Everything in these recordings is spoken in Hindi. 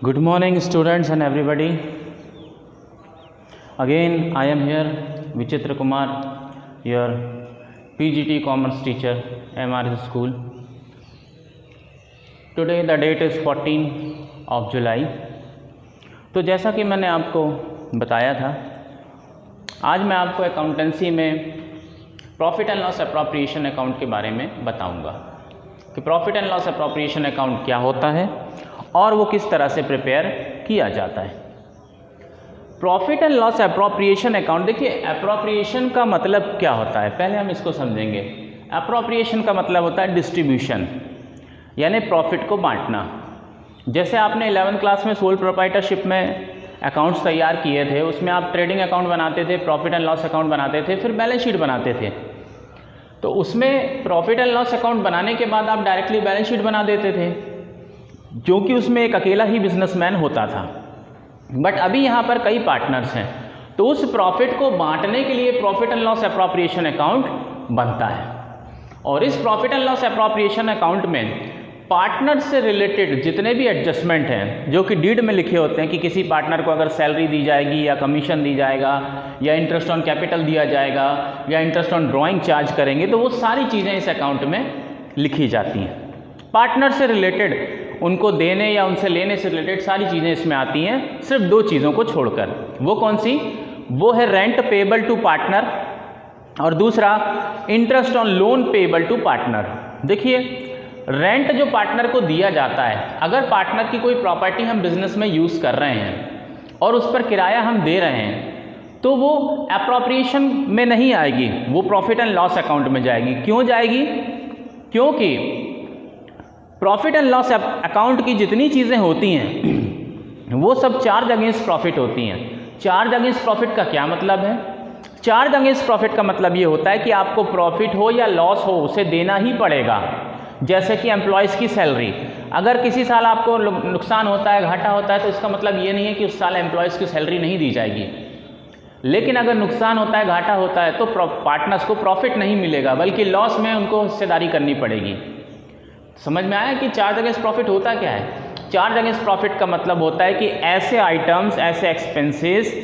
Good morning, students and everybody. Again, I am here, Vichitra Kumar, your PGT Commerce teacher, MRS School. Today the date is 14 of July. तो जैसा कि मैंने आपको बताया था, आज मैं आपको अकाउंटेंसी में profit and loss appropriation account के बारे में बताऊंगा कि profit and loss appropriation account क्या होता है और वो किस तरह से प्रिपेयर किया जाता है। Profit and loss appropriation account, देखिए अप्रोप्रिएशन का मतलब क्या होता है, पहले हम इसको समझेंगे। अप्रोप्रिएशन का मतलब होता है डिस्ट्रीब्यूशन, यानी प्रॉफिट को बांटना। जैसे आपने 11th क्लास में सोल प्रोप्राइटरशिप में अकाउंट्स तैयार किए थे, उसमें आप ट्रेडिंग अकाउंट बनाते थे, प्रॉफिट एंड लॉस अकाउंट बनाते थे, फिर बैलेंस शीट बनाते थे। तो उसमें प्रॉफिट एंड लॉस अकाउंट बनाने के बाद आप डायरेक्टली बैलेंस शीट बना देते थे, जो कि उसमें एक अकेला ही बिजनेसमैन होता था। बट अभी यहाँ पर कई पार्टनर्स हैं, तो उस प्रॉफिट को बांटने के लिए profit and loss appropriation account बनता है। और इस profit and loss appropriation account में पार्टनर से रिलेटेड जितने भी एडजस्टमेंट हैं, जो कि डीड में लिखे होते हैं कि किसी पार्टनर को अगर सैलरी दी जाएगी या कमीशन दी जाएगा या इंटरेस्ट ऑन कैपिटल दिया जाएगा या इंटरेस्ट ऑन ड्राइंग चार्ज करेंगे, तो वो सारी चीज़ें इस अकाउंट में लिखी जाती हैं। पार्टनर से रिलेटेड, उनको देने या उनसे लेने से रिलेटेड सारी चीज़ें इसमें आती हैं, सिर्फ दो चीज़ों को छोड़कर। वो कौन सी? वो है रेंट पेएबल टू पार्टनर और दूसरा interest on loan payable to partner. देखिए, रेंट जो पार्टनर को दिया जाता है, अगर पार्टनर की कोई प्रॉपर्टी हम बिजनेस में यूज़ कर रहे हैं और उस पर किराया हम दे रहे हैं, तो वो अप्रोप्रिएशन में नहीं आएगी, वो प्रॉफिट एंड लॉस अकाउंट में जाएगी। क्यों जाएगी? क्योंकि प्रॉफिट एंड लॉस अकाउंट की जितनी चीज़ें होती हैं वो सब चार्ज अगेंस्ट प्रॉफिट होती हैं। चार्ज अगेंस्ट प्रॉफिट का क्या मतलब है? चार्ज अगेंस्ट प्रॉफिट का मतलब ये होता है कि आपको प्रॉफिट हो या लॉस हो, उसे देना ही पड़ेगा। जैसे कि एम्प्लॉयज़ की सैलरी, अगर किसी साल आपको नुकसान होता है, घाटा होता है, तो इसका मतलब ये नहीं है कि उस साल एम्प्लॉयज़ की सैलरी नहीं दी जाएगी। लेकिन अगर नुकसान होता है, घाटा होता है, तो पार्टनर्स को प्रॉफिट नहीं मिलेगा, बल्कि लॉस में उनको हिस्सेदारी करनी पड़ेगी। समझ में आया कि चार्ज अगेंस्ट प्रॉफिट होता क्या है? चार्ज अगेंस्ट प्रॉफिट का मतलब होता है कि ऐसे आइटम्स, ऐसे एक्सपेंसेस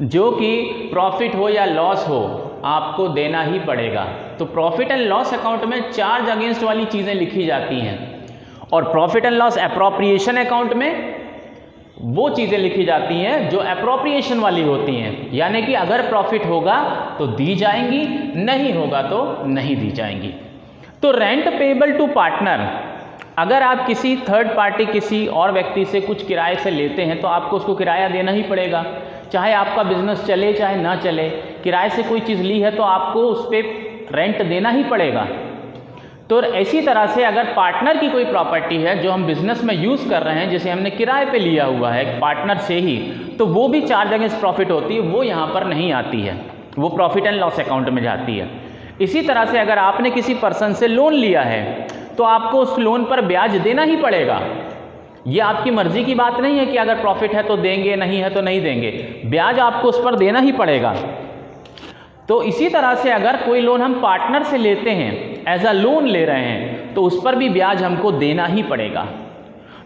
जो कि प्रॉफिट हो या लॉस हो, आपको देना ही पड़ेगा। तो प्रॉफिट एंड लॉस अकाउंट में चार्ज अगेंस्ट वाली चीज़ें लिखी जाती हैं और profit and loss appropriation account में वो चीज़ें लिखी जाती हैं जो अप्रोप्रिएशन वाली होती हैं, यानी कि अगर प्रॉफिट होगा तो दी जाएंगी, नहीं होगा तो नहीं दी जाएंगी। तो रेंट पेएबल टू पार्टनर, अगर आप किसी थर्ड पार्टी, किसी और व्यक्ति से कुछ किराए से लेते हैं, तो आपको उसको किराया देना ही पड़ेगा, चाहे आपका बिजनेस चले चाहे ना चले। किराए से कोई चीज़ ली है तो आपको उस पर रेंट देना ही पड़ेगा। तो इसी तरह से अगर पार्टनर की कोई प्रॉपर्टी है जो हम बिजनेस में यूज़ कर रहे हैं, जिसे हमने किराए पे लिया हुआ है पार्टनर से ही, तो वो भी चार्ज अगेंस्ट प्रॉफिट होती है, वो यहाँ पर नहीं आती है, वो प्रॉफिट एंड लॉस अकाउंट में जाती है। इसी तरह से अगर आपने किसी पर्सन से लोन लिया है तो आपको उस लोन पर ब्याज देना ही पड़ेगा। ये आपकी मर्जी की बात नहीं है कि अगर प्रॉफिट है तो देंगे, नहीं है तो नहीं देंगे, ब्याज आपको उस पर देना ही पड़ेगा। तो इसी तरह से अगर कोई लोन हम पार्टनर से लेते हैं, एज अ लोन ले रहे हैं, तो उस पर भी ब्याज हमको देना ही पड़ेगा।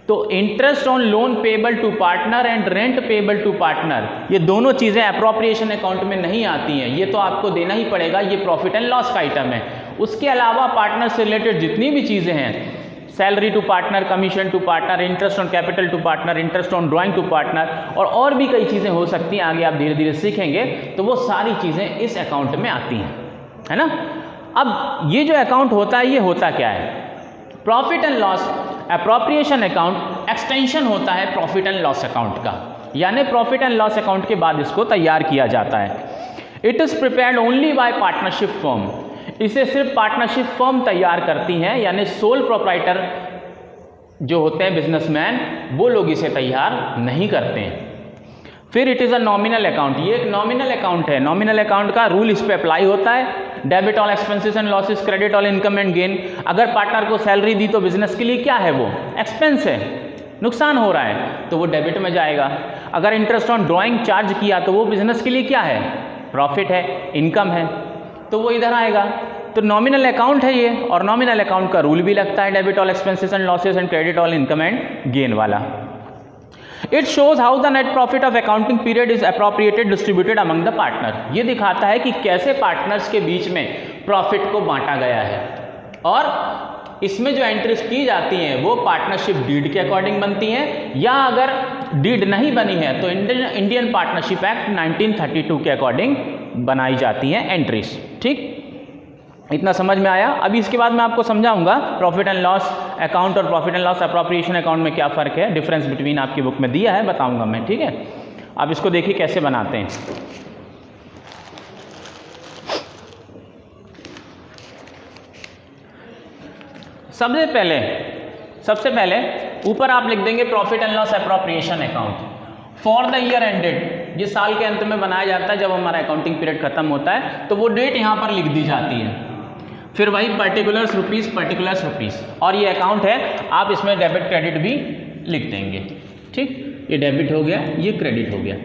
तो interest on loan payable to partner and rent payable to partner, ये दोनों चीज़ें अप्रोप्रिएशन अकाउंट में नहीं आती हैं, ये तो आपको देना ही पड़ेगा, ये प्रॉफिट एंड लॉस का आइटम है। उसके अलावा पार्टनर से रिलेटेड जितनी भी चीज़ें हैं, salary to partner, commission to partner, interest on capital to partner, interest on drawing to partner, और भी कई चीज़ें हो सकती हैं, आगे आप धीरे धीरे सीखेंगे, तो वो सारी चीज़ें इस अकाउंट में आती हैं, है ना। अब ये जो अकाउंट होता है, ये होता क्या है? Profit and loss appropriation account extension होता है प्रॉफिट एंड लॉस अकाउंट का, यानी प्रॉफिट एंड लॉस अकाउंट के बाद इसको तैयार किया जाता है। It is prepared only by partnership firm, इसे सिर्फ पार्टनरशिप फर्म तैयार करती हैं, यानी सोल प्रोप्राइटर जो होते हैं बिजनेसमैन, वो लोग इसे तैयार नहीं करते हैं। फिर it is a nominal account, ये एक नॉमिनल अकाउंट है। नॉमिनल अकाउंट का रूल इस पे अप्लाई होता है। Debit all expenses and losses, credit all income and gain. अगर पार्टनर को सैलरी दी तो बिजनेस के लिए क्या है? वो एक्सपेंस है, नुकसान हो रहा है, तो वो डेबिट में जाएगा। अगर इंटरेस्ट ऑन ड्राइंग चार्ज किया तो वो बिजनेस के लिए क्या है? प्रॉफिट है, इनकम है, तो वो इधर आएगा। तो नॉमिनल अकाउंट है ये, और नॉमिनल अकाउंट का रूल भी लगता है debit all expenses and losses and credit all income and gain वाला। It shows how the net profit of accounting period is appropriated distributed among the partner. ये दिखाता है कि कैसे पार्टनर्स के बीच में प्रॉफिट को बांटा गया है, और इसमें जो एंट्रीज की जाती हैं वो पार्टनरशिप डीड के अकॉर्डिंग बनती हैं, या अगर डीड नहीं बनी है तो इंडियन पार्टनरशिप एक्ट 1932 के अकॉर्डिंग बनाई जाती हैं एंट्रीज। ठीक, इतना समझ में आया। अभी इसके बाद मैं आपको समझाऊंगा प्रॉफिट एंड लॉस अकाउंट और profit and loss appropriation account में क्या फ़र्क है, डिफरेंस बिटवीन आपकी बुक में दिया है, बताऊंगा मैं। ठीक है, अब इसको देखिए कैसे बनाते हैं। सबसे पहले ऊपर आप लिख देंगे profit and loss appropriation account for the year ended. जिस साल के अंत में बनाया जाता है, जब हमारा अकाउंटिंग पीरियड खत्म होता है तो वो डेट यहाँ पर लिख दी जाती है। फिर वही पर्टिकुलर्स रुपीस, और ये अकाउंट है, आप इसमें डेबिट क्रेडिट भी लिख देंगे। ठीक, ये डेबिट हो गया, ये क्रेडिट हो गया।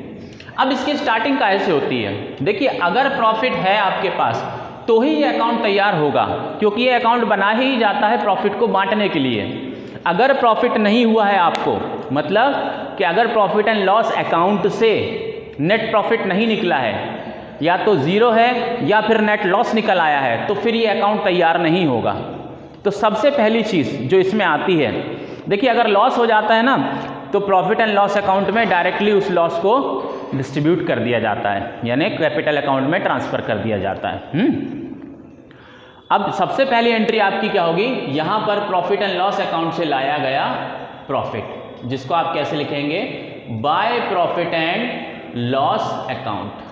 अब इसकी स्टार्टिंग कैसे होती है? देखिए, अगर प्रॉफिट है आपके पास तो ही ये अकाउंट तैयार होगा, क्योंकि ये अकाउंट बना ही जाता है प्रॉफिट को बांटने के लिए। अगर प्रॉफिट नहीं हुआ है आपको, मतलब कि अगर प्रॉफिट एंड लॉस अकाउंट से नेट प्रॉफिट नहीं निकला है, या तो ज़ीरो है या फिर नेट लॉस निकल आया है, तो फिर ये अकाउंट तैयार नहीं होगा। तो सबसे पहली चीज़ जो इसमें आती है, देखिए अगर लॉस हो जाता है ना, तो प्रॉफिट एंड लॉस अकाउंट में डायरेक्टली उस लॉस को डिस्ट्रीब्यूट कर दिया जाता है, यानी कैपिटल अकाउंट में ट्रांसफ़र कर दिया जाता है। अब सबसे पहली एंट्री आपकी क्या होगी? यहाँ पर प्रॉफिट एंड लॉस अकाउंट से लाया गया प्रॉफिट, जिसको आप कैसे लिखेंगे? By profit and loss account.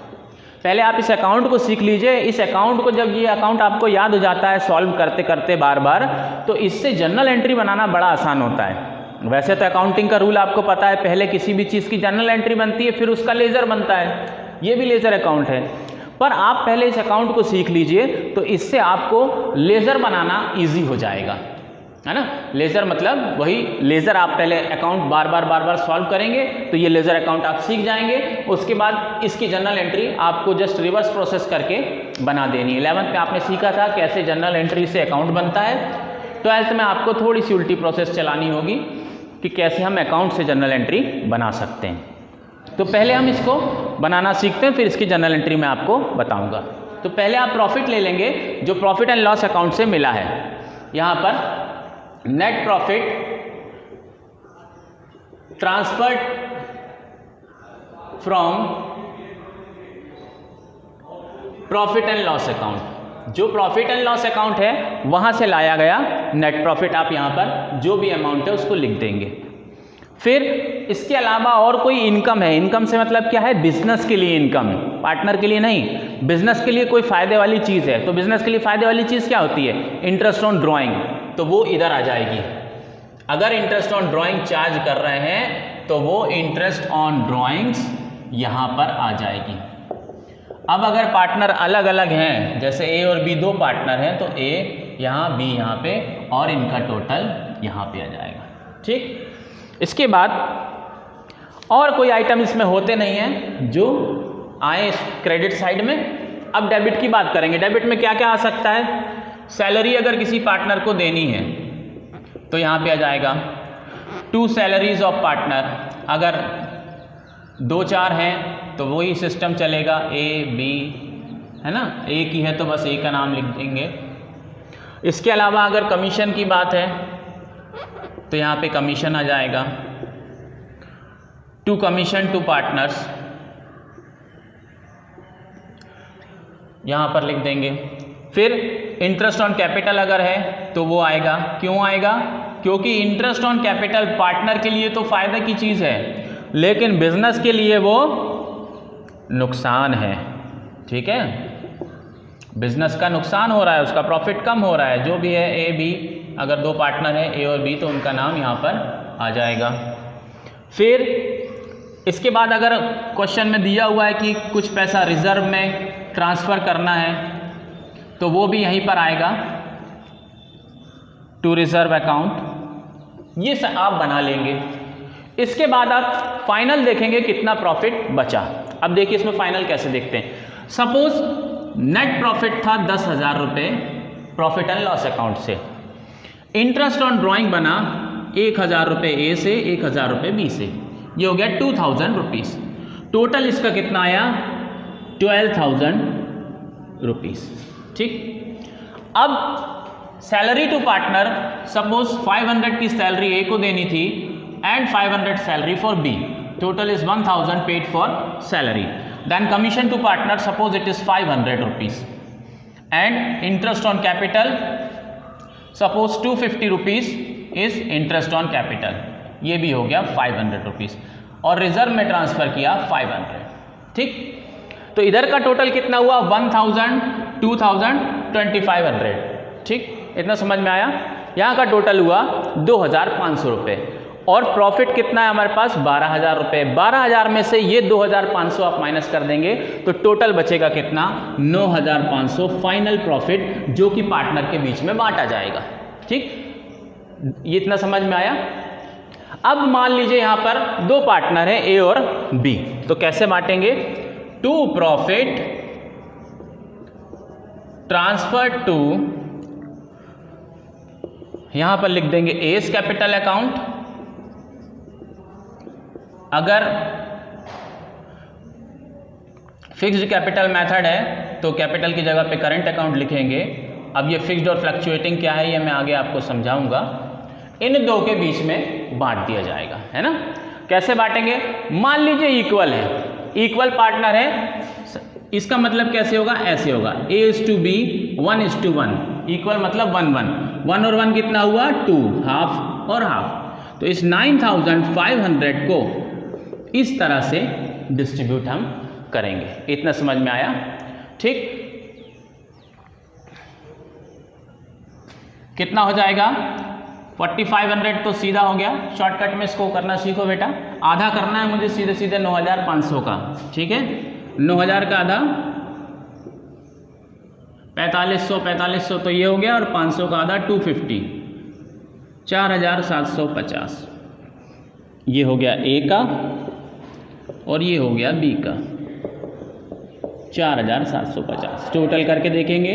पहले आप इस अकाउंट को सीख लीजिए। इस अकाउंट को जब ये अकाउंट आपको याद हो जाता है सॉल्व करते करते बार बार, तो इससे जर्नल एंट्री बनाना बड़ा आसान होता है। वैसे तो अकाउंटिंग का रूल आपको पता है, पहले किसी भी चीज़ की जर्नल एंट्री बनती है, फिर उसका लेजर बनता है। ये भी लेजर अकाउंट है, पर आप पहले इस अकाउंट को सीख लीजिए, तो इससे आपको लेजर बनाना ईजी हो जाएगा, है ना। लेजर मतलब वही लेजर, आप पहले अकाउंट बार बार सॉल्व करेंगे तो ये लेजर अकाउंट आप सीख जाएंगे। उसके बाद इसकी जर्नल एंट्री आपको जस्ट रिवर्स प्रोसेस करके बना देनी है। 11th में आपने सीखा था कैसे जर्नल एंट्री से अकाउंट बनता है। 12th में आपको थोड़ी सी उल्टी प्रोसेस चलानी होगी कि कैसे हम अकाउंट से जर्नल एंट्री बना सकते हैं। तो पहले हम इसको बनाना सीखते हैं, फिर इसकी जर्नल एंट्री मैं आपको बताऊँगा। तो पहले आप प्रॉफिट ले लेंगे जो प्रॉफिट एंड लॉस अकाउंट से मिला है। यहाँ पर net profit transferred from profit and loss account. जो प्रॉफिट एंड लॉस अकाउंट है वहां से लाया गया नेट प्रॉफिट, आप यहां पर जो भी अमाउंट है उसको लिख देंगे। फिर इसके अलावा और कोई इनकम है, इनकम से मतलब क्या है? बिजनेस के लिए इनकम, पार्टनर के लिए नहीं, बिजनेस के लिए कोई फायदे वाली चीज़ है। तो बिजनेस के लिए फायदे वाली चीज़ क्या होती है? इंटरेस्ट ऑन ड्राइंग, तो वो इधर आ जाएगी। अगर इंटरेस्ट ऑन ड्राइंग चार्ज कर रहे हैं तो वो इंटरेस्ट ऑन ड्राइंग्स यहाँ पर आ जाएगी। अब अगर पार्टनर अलग अलग हैं, जैसे ए और बी दो पार्टनर हैं, तो ए यहाँ, बी यहाँ पे, और इनका टोटल यहाँ पे आ जाएगा। ठीक, इसके बाद और कोई आइटम इसमें होते नहीं हैं जो आए क्रेडिट साइड में। अब डेबिट की बात करेंगे। डेबिट में क्या क्या आ सकता है? सैलरी अगर किसी पार्टनर को देनी है तो यहाँ पे आ जाएगा 2 सैलरीज ऑफ पार्टनर। अगर 2-4 हैं तो वही सिस्टम चलेगा, ए बी, है ना। ए की है तो बस ए का नाम लिख देंगे। इसके अलावा अगर कमीशन की बात है तो यहाँ पे कमीशन आ जाएगा, 2 कमीशन 2 पार्टनर्स, यहाँ पर लिख देंगे। फिर इंटरेस्ट ऑन कैपिटल अगर है तो वो आएगा। क्यों आएगा? क्योंकि इंटरेस्ट ऑन कैपिटल पार्टनर के लिए तो फायदे की चीज़ है, लेकिन बिजनेस के लिए वो नुकसान है। ठीक है, बिजनेस का नुकसान हो रहा है, उसका प्रॉफिट कम हो रहा है। जो भी है ए बी, अगर 2 पार्टनर है ए और बी, तो उनका नाम यहाँ पर आ जाएगा। फिर इसके बाद अगर क्वेश्चन में दिया हुआ है कि कुछ पैसा रिजर्व में ट्रांसफ़र करना है तो वो भी यहीं पर आएगा, टू रिजर्व अकाउंट। ये आप बना लेंगे। इसके बाद आप फाइनल देखेंगे कितना प्रॉफिट बचा। अब देखिए इसमें फाइनल कैसे देखते हैं। सपोज नेट प्रॉफिट था 10,000 रुपये प्रॉफिट एंड लॉस अकाउंट से। इंटरेस्ट ऑन ड्राइंग बना 1,000 रुपये ए से, 1,000 रुपये बी से। ये हो गया 2000 रुपीज़। टोटल इसका कितना आया 12,000 रुपीज़। ठीक, अब सैलरी टू पार्टनर, सपोज 500 की सैलरी ए को देनी थी and 500 salary for B, total is 1000 paid for salary. Then commission to partner, suppose it is 500 rupees, and interest on capital, suppose 250 rupees is interest on capital, ये भी हो गया 500 रुपीज़, और रिजर्व में ट्रांसफ़र किया 500। ठीक, तो इधर का टोटल कितना हुआ 1000, 2000, 2500। ठीक, इतना समझ में आया। यहाँ का टोटल हुआ 2500 रुपये, और प्रॉफिट कितना है हमारे पास 12000 रुपये। 12000 में से ये 2500 आप माइनस कर देंगे तो टोटल बचेगा कितना 9500 फाइनल प्रॉफिट, जो कि पार्टनर के बीच में बांटा जाएगा। ठीक, ये इतना समझ में आया। अब मान लीजिए यहाँ पर दो पार्टनर हैं ए और बी, तो कैसे बांटेंगे, टू प्रॉफिट ट्रांसफर टू, यहां पर लिख देंगे एज कैपिटल अकाउंट। अगर फिक्स्ड कैपिटल मेथड है तो कैपिटल की जगह पे करंट अकाउंट लिखेंगे। अब ये फिक्स्ड और फ्लक्चुएटिंग क्या है ये मैं आगे आपको समझाऊंगा। इन दो के बीच में बांट दिया जाएगा, है ना। कैसे बांटेंगे, मान लीजिए इक्वल है, इक्वल पार्टनर है, इसका मतलब कैसे होगा, ऐसे होगा A:B 1:1, इक्वल मतलब 1:1, 1 और 1 कितना हुआ 2, हाफ और हाफ। तो इस 9500 को इस तरह से डिस्ट्रीब्यूट हम करेंगे। इतना समझ में आया। ठीक, कितना हो जाएगा 4500 तो सीधा हो गया, शॉर्टकट में इसको करना सीखो बेटा। आधा करना है मुझे सीधे सीधे 9500 का, ठीक है। 9000 का आधा 4500 तो ये हो गया, और 500 का आधा 250, 4750 ये हो गया ए का, और ये हो गया बी का 4750। टोटल करके देखेंगे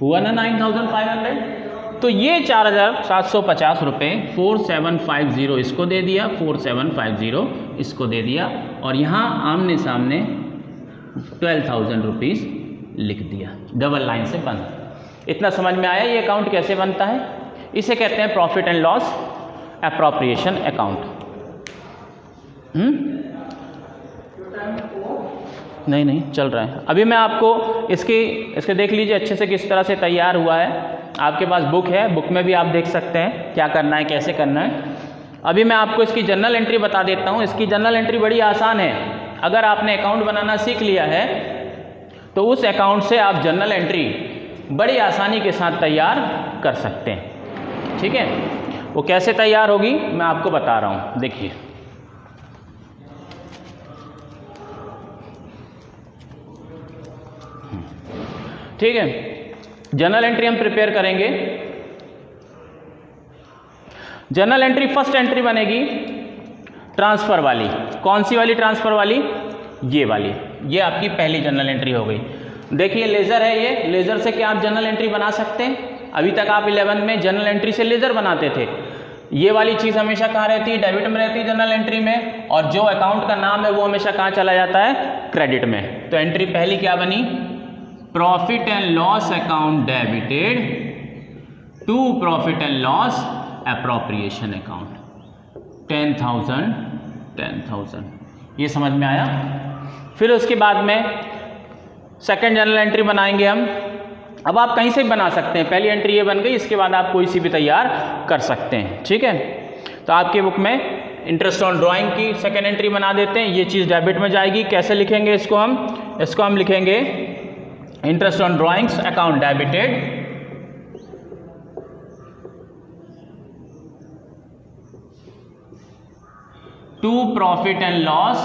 हुआ ना 9500। तो ये 4750 रुपये 4750 इसको दे दिया, 4750 इसको दे दिया, और यहाँ आमने सामने 12,000 रुपीज़ लिख दिया, डबल लाइन से बंद। इतना समझ में आया ये अकाउंट कैसे बनता है। इसे कहते हैं profit and loss appropriation account. नहीं चल रहा है अभी। मैं आपको इसके देख लीजिए अच्छे से किस तरह से तैयार हुआ है। आपके पास बुक है, बुक में भी आप देख सकते हैं क्या करना है, कैसे करना है। अभी मैं आपको इसकी जर्नल एंट्री बता देता हूँ। इसकी जर्नल एंट्री बड़ी आसान है। अगर आपने अकाउंट बनाना सीख लिया है तो उस अकाउंट से आप जर्नल एंट्री बड़ी आसानी के साथ तैयार कर सकते हैं, ठीक है। वो कैसे तैयार होगी मैं आपको बता रहा हूँ, देखिए। ठीक है, जर्नल एंट्री हम प्रिपेयर करेंगे। जर्नल एंट्री फर्स्ट एंट्री बनेगी ट्रांसफ़र वाली। कौन सी वाली ट्रांसफ़र वाली, ये वाली। ये आपकी पहली जर्नल एंट्री हो गई। देखिए लेज़र है, ये लेज़र से क्या आप जर्नल एंट्री बना सकते हैं। अभी तक आप 11th में जर्नल एंट्री से लेज़र बनाते थे। ये वाली चीज़ हमेशा कहाँ रहती है, डेबिट में रहती है जर्नल एंट्री में, और जो अकाउंट का नाम है वो हमेशा कहाँ चला जाता है, क्रेडिट में। तो एंट्री पहली क्या बनी, profit and loss account debited to profit and loss appropriation account 10,000। ये समझ में आया। फिर उसके बाद में सेकंड जर्नल एंट्री बनाएंगे हम। अब आप कहीं से भी बना सकते हैं, पहली एंट्री ये बन गई, इसके बाद आप कोई सी भी तैयार कर सकते हैं, ठीक है। तो आपकी बुक में इंटरेस्ट ऑन ड्राइंग की सेकंड एंट्री बना देते हैं। ये चीज़ डेबिट में जाएगी। कैसे लिखेंगे इसको हम लिखेंगे interest on drawings account debited to profit and loss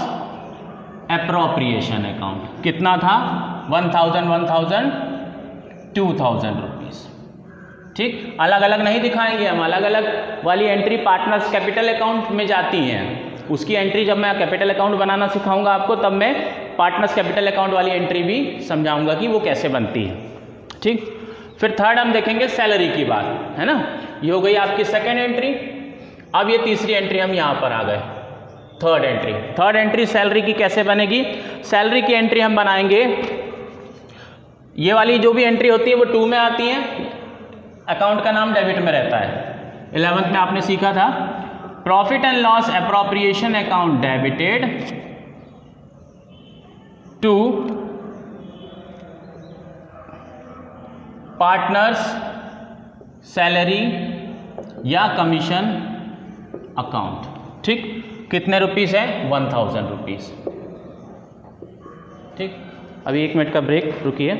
appropriation account. कितना था 1000 2,000 रुपीज़, ठीक। अलग अलग नहीं दिखाएंगे हम, अलग अलग वाली एंट्री पार्टनर्स कैपिटल अकाउंट में जाती हैं। उसकी एंट्री जब मैं कैपिटल अकाउंट बनाना सिखाऊंगा आपको, तब मैं पार्टनर्स कैपिटल अकाउंट वाली एंट्री भी समझाऊंगा कि वो कैसे बनती है, ठीक। फिर थर्ड हम देखेंगे सैलरी की बात, है ना। ये हो गई आपकी सेकेंड एंट्री। अब ये तीसरी एंट्री हम यहाँ पर आ गए, थर्ड एंट्री सैलरी की कैसे बनेगी? सैलरी की एंट्री हम बनाएंगे, ये वाली जो भी एंट्री होती है वो 2 में आती है, अकाउंट का नाम डेबिट में रहता है। 11th में आपने सीखा था profit and loss appropriation account debited to partners salary या कमीशन अकाउंट। ठीक, कितने रुपीस है? 1000 रुपीज़। ठीक, अभी 1 मिनट का ब्रेक, रुकिए।